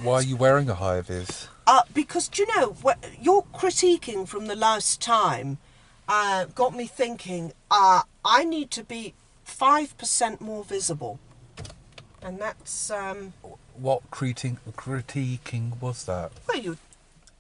Why are you wearing a high-vis? Because, do you know, your critiquing from the last time got me thinking, I need to be 5% more visible. And that's... What critiquing was that? Well,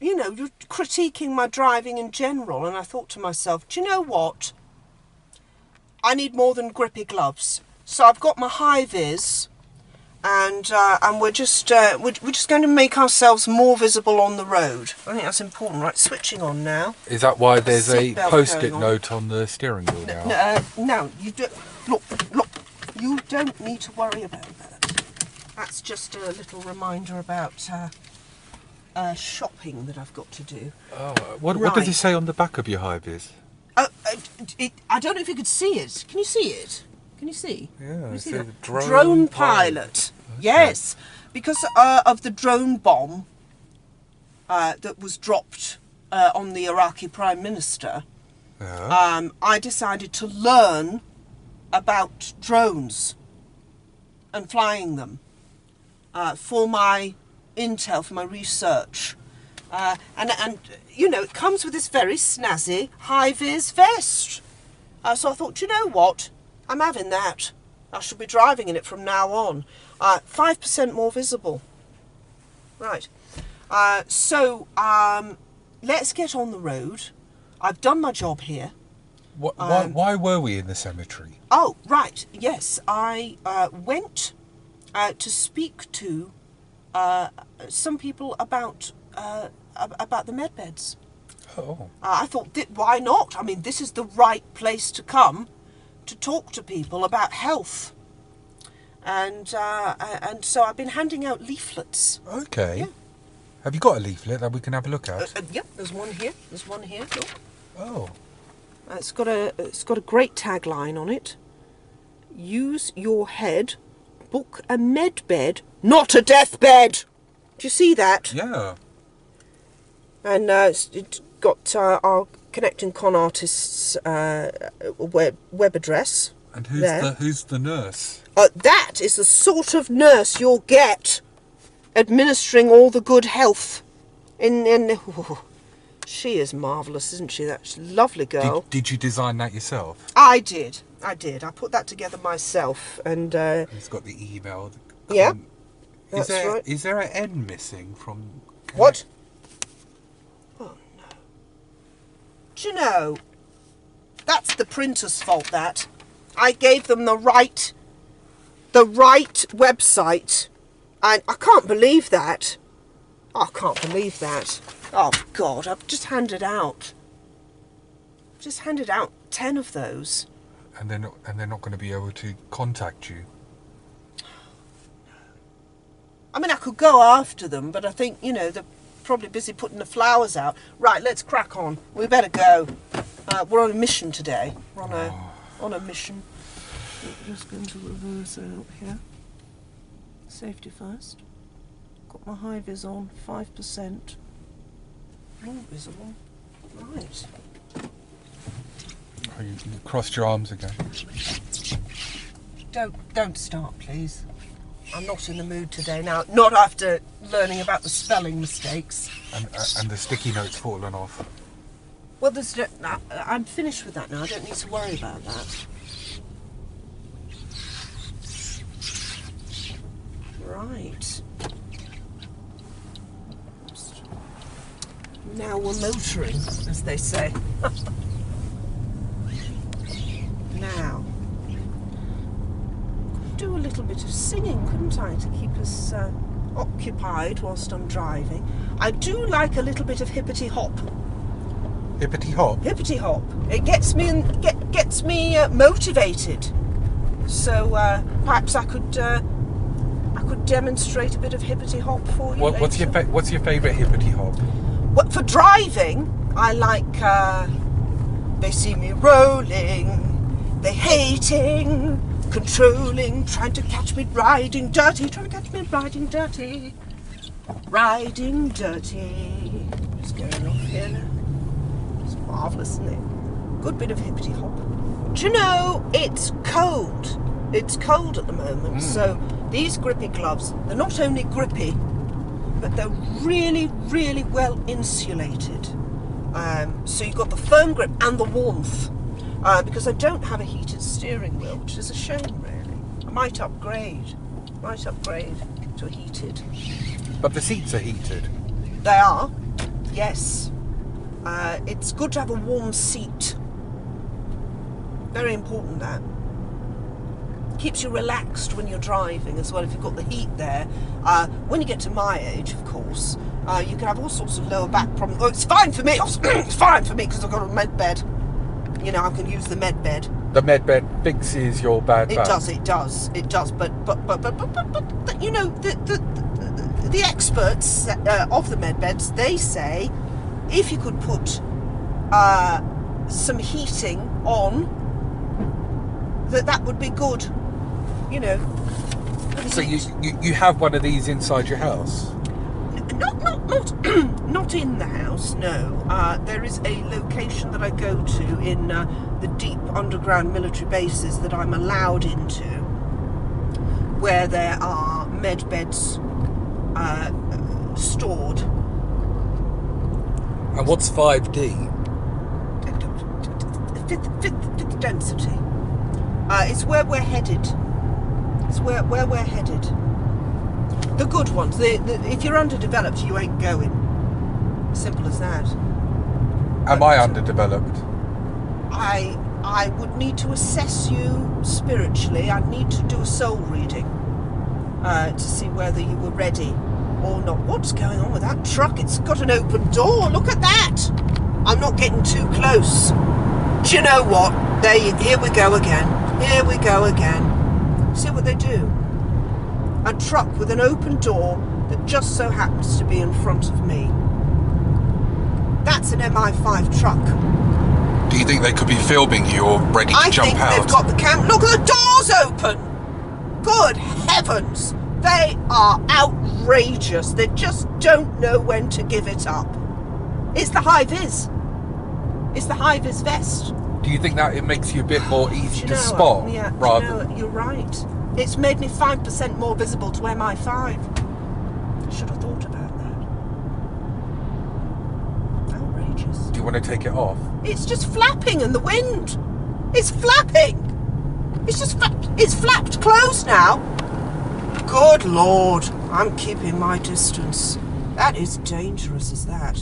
you know, you're critiquing my driving in general, and I thought to myself, do you know what? I need more than grippy gloves. So I've got my high-vis, and we're just going to make ourselves more visible on the road. I think that's important. Right, switching on now. Is that why there's a Seatbelt post-it going on. note on the steering wheel now? No, you don't. Look, you don't need to worry about that. That's just a little reminder about shopping that I've got to do. Oh, what does it say on the back of your high-vis? I don't know if you could see it. Can you see it? Can you see? Yeah, Can you it see says that? drone pilot. Okay. Yes, because of the drone bomb that was dropped on the Iraqi Prime Minister. Yeah. I decided to learn about drones and flying them for my intel, for my research. And you know, it comes with this very snazzy high-vis vest. So I thought, you know what? I'm having that. I shall be driving in it from now on. 5% more visible. Right. So let's get on the road. I've done my job here. Why were we in the cemetery? Oh, right. Yes, I went to speak to some people about the medbeds. Oh. I thought, why not? I mean, this is the right place to come to talk to people about health. And so I've been handing out leaflets. Okay. Yeah. Have you got a leaflet that we can have a look at? Yep, there's one here. There's one here. Look. Oh. It's got a great tagline on it. Use your head, book a medbed, not a deathbed. Do you see that? Yeah. And it's got our Connecting Con Artists web address. And who's the nurse? That is the sort of nurse you'll get administering all the good health. She is marvellous, isn't she? That's a lovely girl. Did you design that yourself? I did. I put that together myself, and It's got the email. Yeah, that's right. Is there an N missing from? What? Oh no! Do you know? That's the printer's fault. That I gave them the right website, and I can't believe that. I can't believe that. Oh God! I've just handed out 10 of those. And they're not going to be able to contact you. I mean, I could go after them, but I think, you know, they're probably busy putting the flowers out. Right, let's crack on. We better go. We're on a mission today. We're on a mission. I'm just going to reverse out here. Safety first. Got my high vis on, 5%. More visible. Right. Oh, you crossed your arms again. Don't start, please. I'm not in the mood today now. Not after learning about the spelling mistakes. And the sticky note's fallen off. Well, I'm finished with that now. I don't need to worry about that. Right. Now we're motoring, as they say. Now, could do a little bit of singing, couldn't I, to keep us occupied whilst I'm driving. I do like a little bit of hippity hop. Hippity hop? Hippity hop. It gets me motivated. So perhaps I could demonstrate a bit of hippity hop for you. What's your favourite hippity hop? Well, for driving, I like they see me rolling. They hating, controlling, trying to catch me riding dirty, riding dirty. Just going off here now. It's marvellous, isn't it? Good bit of hippity hop. Do you know, it's cold. It's cold at the moment, so these grippy gloves, they're not only grippy, but they're really, really well insulated. So you've got the firm grip and the warmth. Because I don't have a heated steering wheel, which is a shame, really. I might upgrade to a heated. But the seats are heated. They are, yes. It's good to have a warm seat. Very important, that. Keeps you relaxed when you're driving as well, if you've got the heat there. When you get to my age, of course, you can have all sorts of lower back problems. Oh, it's fine for me. It's fine for me because I've got a med bed. You know, I can use the med bed. The med bed fixes your bad back. It does. But you know, the experts of the med beds, they say if you could put some heating on, that would be good. You know. So you have one of these inside your house? Not in the house, no. There is a location that I go to in the deep underground military bases that I'm allowed into, where there are med beds stored. And what's 5D? Fifth density. It's where we're headed. It's where we're headed. The good ones. If you're underdeveloped, you ain't going. Simple as that. Am I underdeveloped? I would need to assess you spiritually. I'd need to do a soul reading to see whether you were ready or not. What's going on with that truck? It's got an open door. Look at that. I'm not getting too close. Do you know what? Here we go again. Here we go again. See what they do? A truck with an open door that just so happens to be in front of me. That's an MI5 truck. Do you think they could be filming you or ready to jump out? I think they've got the camera. Look, the door's open! Good heavens! They are outrageous. They just don't know when to give it up. It's the high-vis. It's the high-vis vest. Do you think that it makes you a bit more easy to spot? Yeah, rather... you're right. It's made me 5% more visible to MI5. I should have thought about that. Outrageous. Do you want to take it off? It's just flapping in the wind. It's flapping. It's just it's flapped closed now. Good Lord. I'm keeping my distance. That is dangerous, is that?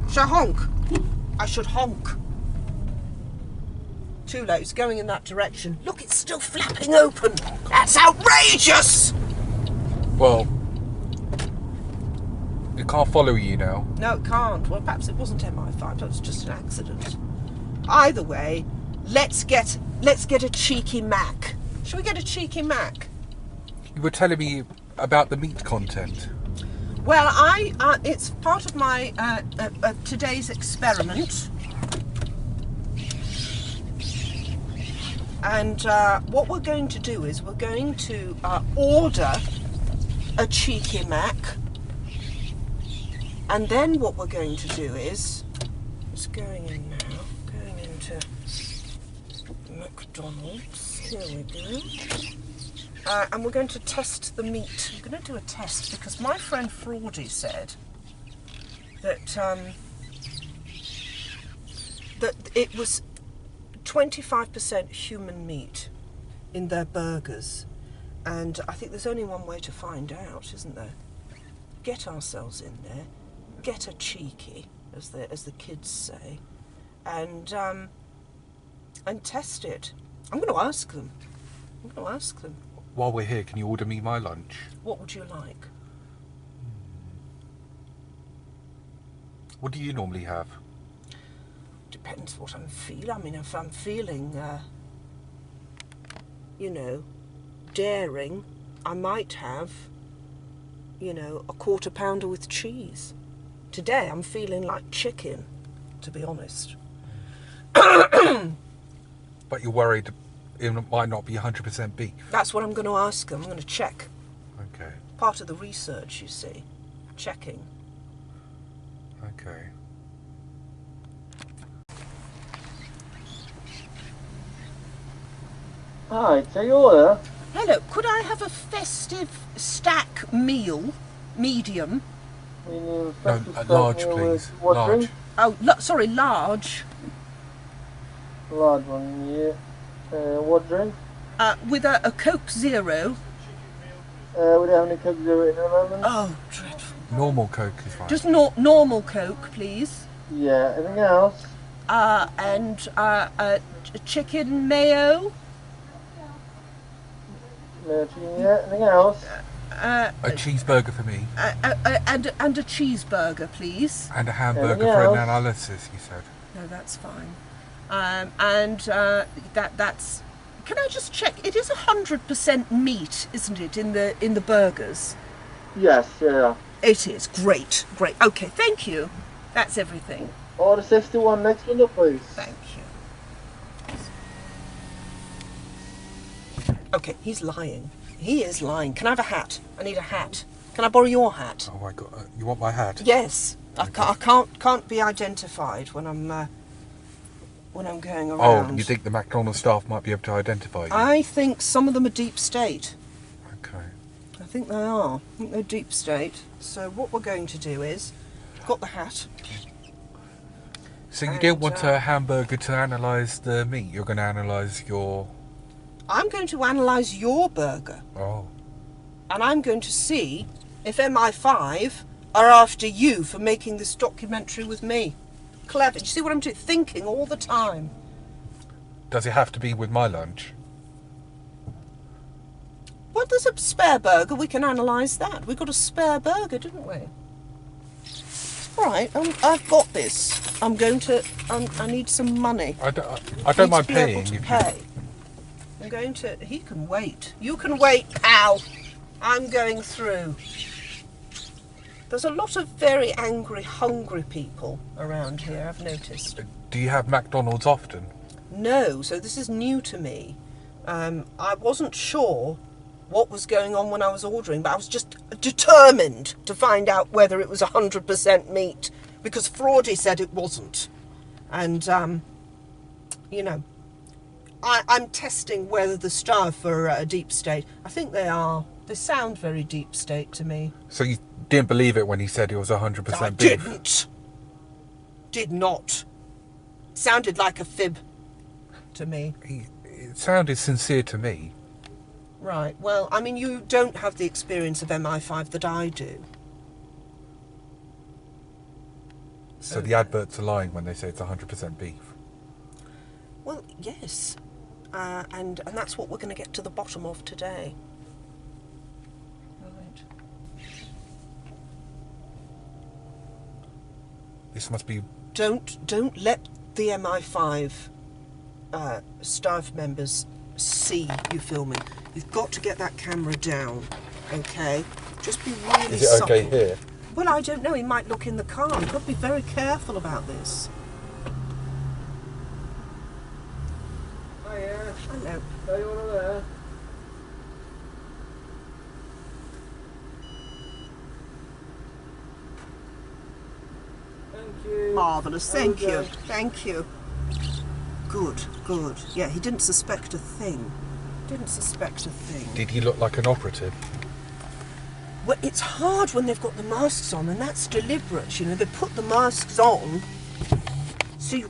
Should I honk? I should honk. Too late, it's going in that direction. Look, it's still flapping open. That's outrageous! Well, it can't follow you now. No, it can't. Well, perhaps it wasn't MI5, that was just an accident. Either way, let's get a cheeky Mac. Shall we get a cheeky Mac? You were telling me about the meat content. Well, it's part of my today's experiment. And what we're going to do is we're going to order a cheeky Mac, and then what we're going to do is, it's going in now, going into McDonald's, here we go, and we're going to test the meat. I'm going to do a test because my friend Fraudy said that that it was 25% human meat in their burgers, and I think there's only one way to find out, isn't there? Get ourselves in there, get a cheeky, as the kids say, and test it. I'm going to ask them. While we're here, can you order me my lunch? What would you like? What do you normally have? Depends what I'm feeling. I mean, if I'm feeling, daring, I might have, a quarter pounder with cheese. Today I'm feeling like chicken, to be honest. But you're worried it might not be 100% beef. That's what I'm going to ask them. I'm going to check. Okay. Part of the research, you see. Checking. Okay. Hi, take your order. Hello, could I have a festive stack meal, medium, We need No, breakfast large, meal please. with what Large. drink? Oh, sorry, large. Large one, yeah. What drink? With a Coke Zero. We don't have any Coke Zero in the moment. Oh, dreadful. Normal Coke is fine. Just normal Coke, please. Yeah, anything else? And chicken mayo. No chicken, yeah. Anything else? A cheeseburger for me. And a cheeseburger, please. And a hamburger Anything for else? an analysis, he said. No, that's fine. That's. Can I just check? It is 100% meat, isn't it, in the burgers? Yes, yeah. It is. Great. Okay, thank you. That's everything. Order 61 next window, please. Thank you. Okay, he's lying. He is lying. Can I have a hat? I need a hat. Can I borrow your hat? Oh my god, you want my hat? Yes. Okay. I can't be identified when I'm going Oh, around. you think the McDonald staff might be able to identify you? I think some of them are deep state. Okay. I think they are. I think they're deep state. So what we're going to do is, got the hat. So you And, don't want a hamburger to analyse the meat, you're going to analyse your... I'm going to analyse your burger. Oh. And I'm going to see if MI5 are after you for making this documentary with me. Clever. Do you see what I'm doing? Thinking all the time. Does it have to be with my lunch? Well, there's a spare burger. We can analyse that. We got a spare burger, didn't we? All right. I've got this. I need some money. I don't Need mind to be able paying to if pay. I'm going to... He can wait. You can wait, pal. I'm going through. There's a lot of very angry, hungry people around here, I've noticed. Do you have McDonald's often? No, so this is new to me. I wasn't sure what was going on when I was ordering, but I was just determined to find out whether it was 100% meat, because Fraudy said it wasn't. And, you know, I'm testing whether the staff are a deep state. I think they are. They sound very deep state to me. So you didn't believe it when he said it was 100% I beef? didn't. Did not. Sounded like a fib to me. It sounded sincere to me. Right, well, I mean, you don't have the experience of MI5 that I do. So the adverts are lying when they say it's 100% beef. Well, yes. And that's what we're going to get to the bottom of today. Right. This must be... Don't let the MI5 staff members see you filming. You've got to get that camera down, okay? Just be really Is it subtle. okay here? Well, I don't know. He might look in the car. You've got to be very careful about this. Hiya. Hello. Are you over there? Thank you. Marvellous. Thank you. Okay. Thank you. Good, good. Yeah, he didn't suspect a thing. Didn't suspect a thing. Did he look like an operative? Well, it's hard when they've got the masks on, and that's deliberate. You know, they put the masks on so you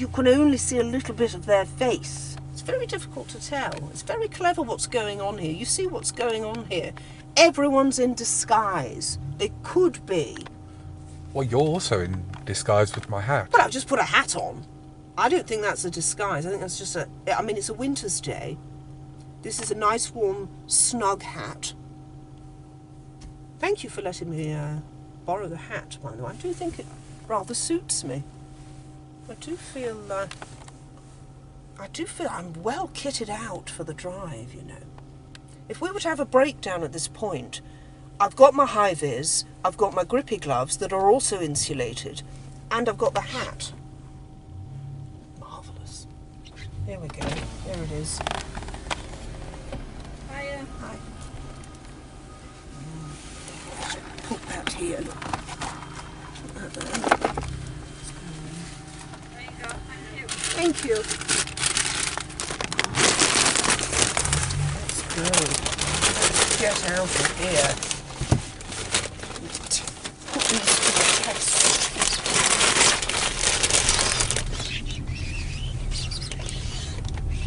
can only see a little bit of their face. It's very difficult to tell. It's very clever what's going on here. You see what's going on here. Everyone's in disguise. They could be. Well, you're also in disguise with my hat. Well, I've just put a hat on. I don't think that's a disguise. I think that's just I mean, it's a winter's day. This is a nice, warm, snug hat. Thank you for letting me borrow the hat, by the way. I do think it rather suits me. I do feel I'm well kitted out for the drive, you know. If we were to have a breakdown at this point, I've got my high-vis, I've got my grippy gloves that are also insulated, and I've got the hat. Marvellous. Here we go. There it is. Hiya. Hi. Put that here. Look. Put that there. There you go, Thank thank you. you. Let's go. Let's get out of here. Put these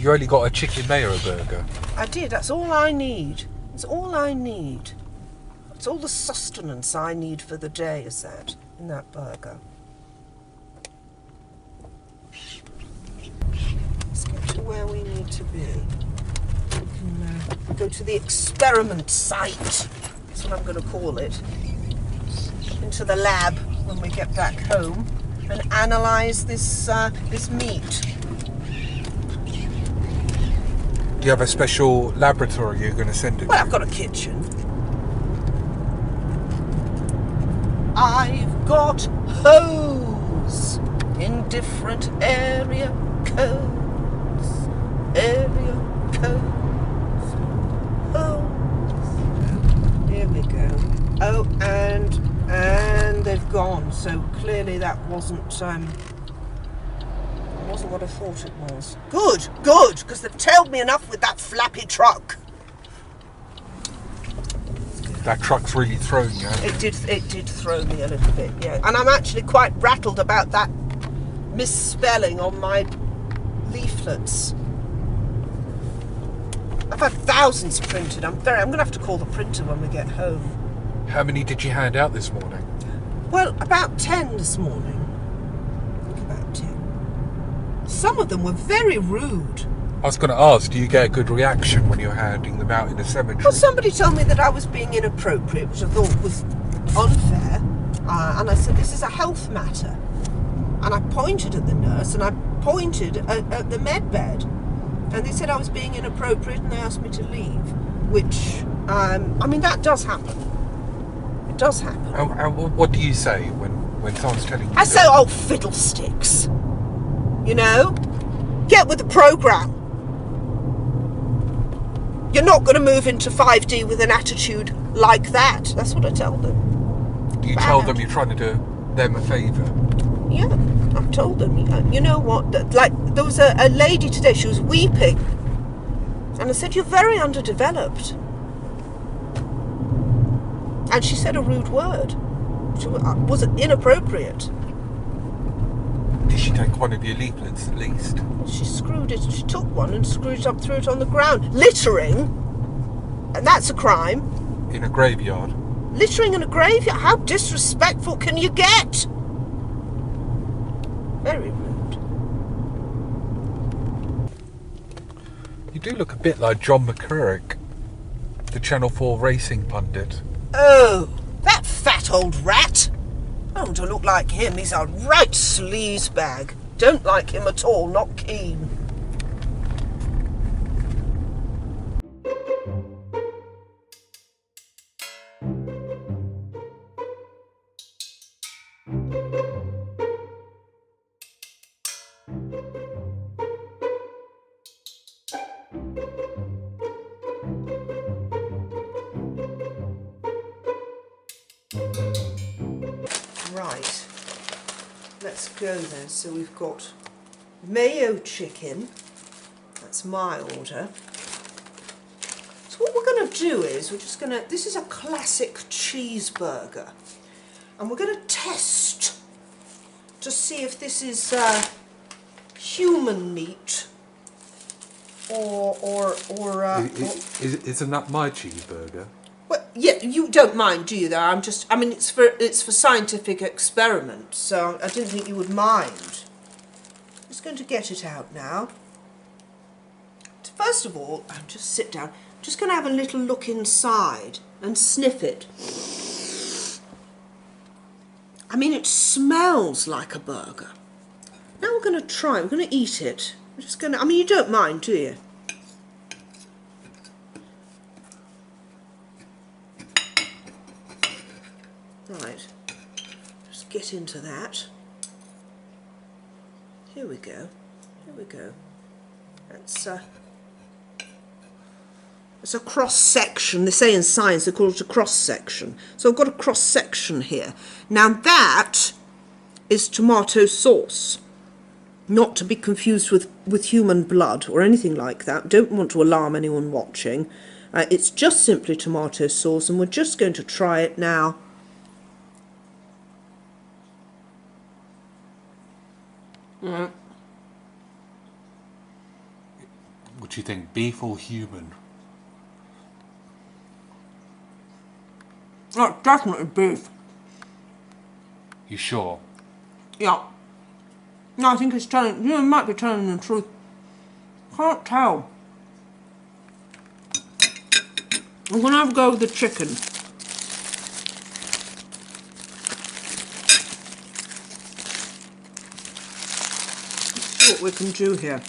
You only got a chicken mayo burger. I did. That's all I need. It's all I need. It's all the sustenance I need for the day is that, in that burger. Let's get to where we need to be. We can go to the experiment site. That's what I'm going to call it. Into the lab when we get back home and analyse this meat. Do you have a special laboratory you're going to send it Well, to? I've got a kitchen. I've got hoes in different area codes. Area codes. Hoes. Here we go. Oh, and they've gone. So clearly that wasn't what I thought it was. Good, because they've tailed me enough with that flappy truck. That truck's really thrown you, hasn't it? It did throw me a little bit, yeah. And I'm actually quite rattled about that misspelling on my leaflets. I've had thousands printed. I'm going to have to call the printer when we get home. How many did you hand out this morning? Well, about 10 this morning. I think about 10. Some of them were very rude. I was going to ask, do you get a good reaction when you're handing them out in the cemetery? Well, somebody told me that I was being inappropriate, which I thought was unfair. And I said, this is a health matter. And I pointed at the nurse and I pointed at the med bed. And they said I was being inappropriate and they asked me to leave. Which, I mean, that does happen. It does happen. And what do you say when someone's telling you? I say, oh, fiddlesticks. You know? Get with the programme. You're not going to move into 5D with an attitude like that. That's what I tell them. Do you tell them you're trying to do them a favour? Yeah, I've told them. You know what? Like, there was a lady today, she was weeping. And I said, you're very underdeveloped. And she said a rude word. Which was inappropriate. Did she take one of your leaflets at least? She screwed it. She took one and screwed it up, threw it on the ground. Littering, and that's a crime. In a graveyard? Littering in a graveyard? How disrespectful can you get? Very rude. You do look a bit like John McCurrick, the Channel 4 racing pundit. Oh, that fat old rat. I don't look like him. He's a right sleazebag. Don't like him at all, not keen. Right, let's go then. So we've got mayo chicken, that's my order. So what we're going to do is, this is a classic cheeseburger, and we're going to test to see if this is human meat or Isn't that my cheeseburger? well, yeah, you don't mind, do you? Though I mean, it's for scientific experiments, so I didn't think you would mind. Just going to get it out now. First of all, just sit down. I'm just going to have a little look inside and sniff it. I mean, it smells like a burger. Now we're going to try. We're going to eat it. We're just going to. I mean, you don't mind, do you? Right, just get into that. Here we go. Here we go. That's it's a cross section. They say in science they call it a cross section. So I've got a cross section here. Now that is tomato sauce, not to be confused with human blood or anything like that. Don't want to alarm anyone watching. It's just simply tomato sauce, and we're just going to try it now. What do you think, beef or human? Oh, definitely beef. You sure? Yeah. No, I think it's telling, you know, it might be telling the truth. Can't tell. I'm going to have a go with the chicken. Let's see what we can do here.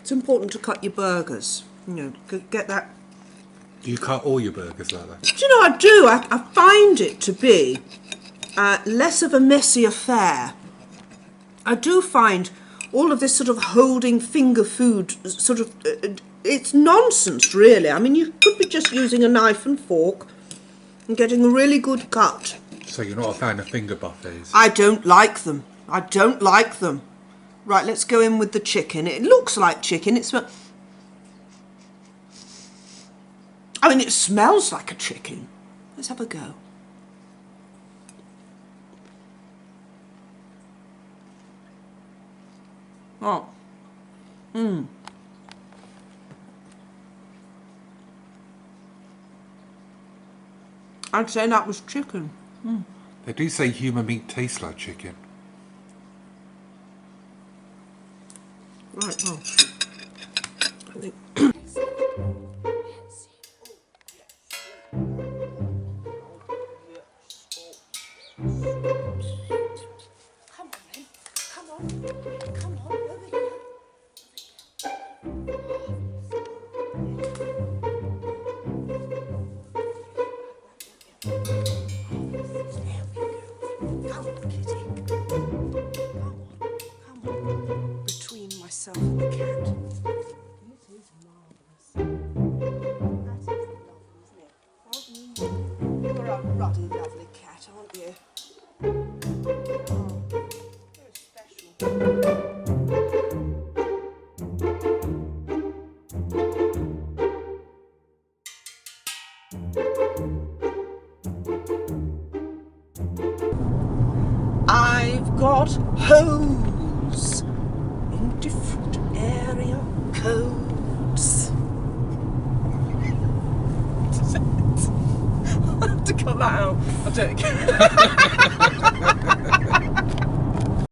It's important to cut your burgers. You know, get that. Do you cut all your burgers like that? Do you know, I do. I find it to be less of a messy affair. I do find all of this sort of holding finger food sort of, it's nonsense really. I mean, you could be just using a knife and fork and getting a really good cut. So you're not a fan of finger buffets? I don't like them. I don't like them. Right, let's go in with the chicken. It looks like chicken. It smells like a chicken. Let's have a go. Oh. I'd say that was chicken. They do say human meat tastes like chicken. Right, well, I think... myself and the cat. This is marvellous. That is lovely, isn't it? You're a ruddy, lovely cat, aren't you? Oh, very special. I've got holes in different area codes. I have to cut that out. I'll take it.